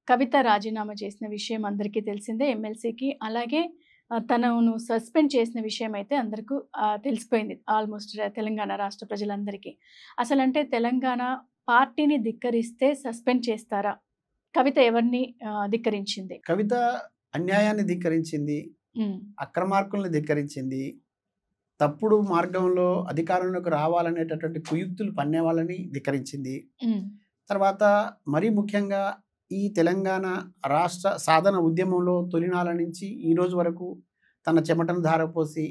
కవిత రాజీనామా చేసిన విషయం అందరికీ తెలిసిందే ఎమ్మెల్సీకి. అలాగే తనను సస్పెండ్ చేసిన విషయం అయితే అందరికి తెలిసిపోయింది. ఆల్మోస్ట్ తెలంగాణ రాష్ట్ర ప్రజలందరికీ. అసలంటే తెలంగాణ పార్టీని ధిక్కరిస్తే సస్పెండ్ చేస్తారా? కవిత ఎవరిని ధిక్కరించింది? కవిత అన్యాయాన్ని ధిక్కరించింది. హ్మ్. అక్రమార్కుల్ని ధిక్కరించింది. తప్పుడు మార్గంలో అధికారంలోకి రావాలనేటటువంటి కుయుక్తులు పన్నే వాళ్ళని ధిక్కరించింది. హ్మ్. తర్వాత మరీ ముఖ్యంగా ఈ తెలంగాణ రాష్ట్ర సాధన ఉద్యమంలో తొలినాళ్ళ నుంచి ఈ రోజు వరకు తన చెమటను ధారపోసి,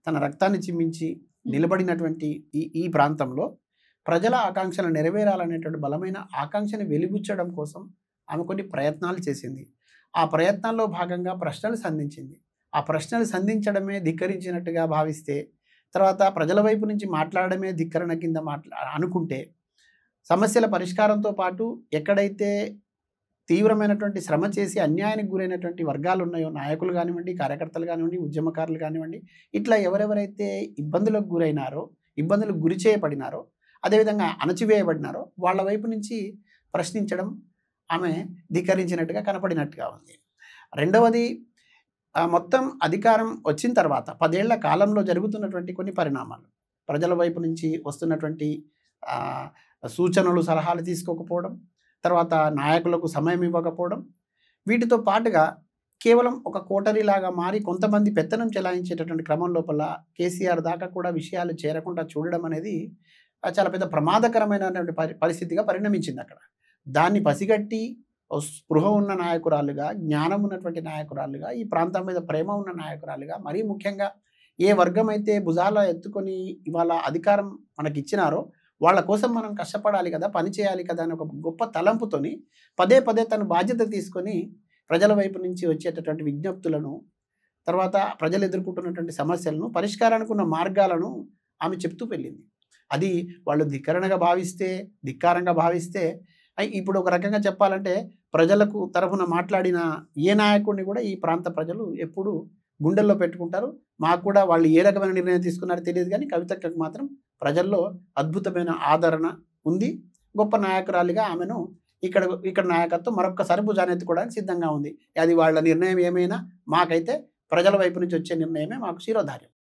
తన రక్తాన్ని చిందించి నిలబడినటువంటి ఈ ప్రాంతంలో ప్రజల ఆకాంక్షలు నెరవేరాలనేటువంటి బలమైన ఆకాంక్షని వెలిబుచ్చడం కోసం ఆమె కొన్ని ప్రయత్నాలు చేసింది. ఆ ప్రయత్నాల్లో భాగంగా ప్రశ్నలు సంధించింది. ఆ ప్రశ్నలు సంధించడమే ధిక్కరించినట్టుగా భావిస్తే, తర్వాత ప్రజల వైపు నుంచి మాట్లాడడమే ధిక్కరణ కింద అనుకుంటే, సమస్యల పరిష్కారంతో పాటు ఎక్కడైతే తీవ్రమైనటువంటి శ్రమ చేసి అన్యాయానికి గురైనటువంటి వర్గాలు ఉన్నాయో, నాయకులు కానివ్వండి, కార్యకర్తలు కానివ్వండి, ఉద్యమకారులు కానివ్వండి, ఇట్లా ఎవరెవరైతే ఇబ్బందులకు గురైనారో, ఇబ్బందులకు గురి చేయబడినారో, అదేవిధంగా అణచివేయబడినారో వాళ్ళ వైపు నుంచి ప్రశ్నించడం ఆమె ధిక్కరించినట్టుగా కనపడినట్టుగా ఉంది. రెండవది, మొత్తం అధికారం వచ్చిన తర్వాత 10 ఏళ్ల కాలంలో జరుగుతున్నటువంటి కొన్ని పరిణామాలు, ప్రజల వైపు నుంచి వస్తున్నటువంటి సూచనలు, సలహాలు తీసుకోకపోవడం, తర్వాత నాయకులకు సమయం ఇవ్వకపోవడం, వీటితో పాటుగా కేవలం ఒక కోటరీలాగా మారి కొంతమంది పెత్తనం చెలాయించేటటువంటి క్రమం లోపల కేసీఆర్ దాకా కూడా విషయాలు చేరకుండా చూడడం అనేది చాలా పెద్ద ప్రమాదకరమైనటువంటి పరిస్థితిగా పరిణమించింది అక్కడ. దాన్ని పసిగట్టి స్పృహ ఉన్న నాయకురాలుగా, జ్ఞానం ఉన్నటువంటి నాయకురాలుగా, ఈ ప్రాంతం మీద ప్రేమ ఉన్న నాయకురాలుగా, మరీ ముఖ్యంగా ఏ వర్గం అయితే భుజాల ఎత్తుకొని ఇవాళ అధికారం మనకిచ్చినారో వాళ్ళ కోసం మనం కష్టపడాలి కదా, పని చేయాలి కదా అని ఒక గొప్ప తలంపుతోని పదే పదే తను బాధ్యత తీసుకొని ప్రజల వైపు నుంచి వచ్చేటటువంటి విజ్ఞప్తులను, తర్వాత ప్రజలు ఎదుర్కొంటున్నటువంటి సమస్యలను, పరిష్కారానికి ఉన్న మార్గాలను ఆమె చెప్తూ వెళ్ళింది. అది వాళ్ళు ధిక్కరణగా భావిస్తే, ధిక్కారంగా భావిస్తే, ఇప్పుడు ఒక రకంగా చెప్పాలంటే ప్రజలకు తరఫున మాట్లాడిన ఏ నాయకుడిని కూడా ఈ ప్రాంత ప్రజలు ఎప్పుడు గుండెల్లో పెట్టుకుంటారు. మాకు కూడా వాళ్ళు ఏ రకమైన నిర్ణయం తీసుకున్నారో తెలియదు, కానీ కవితకు మాత్రం ప్రజల్లో అద్భుతమైన ఆదరణ ఉంది. గొప్ప నాయకురాలిగా ఆమెను ఇక్కడ నాయకత్వం మరొక్కసారి భుజానెత్తుకోవడానికి సిద్ధంగా ఉంది. అది వాళ్ళ నిర్ణయం ఏమైనా మాకైతే ప్రజల వైపు నుంచి వచ్చే నిర్ణయమే మాకు శిరోధార్యం.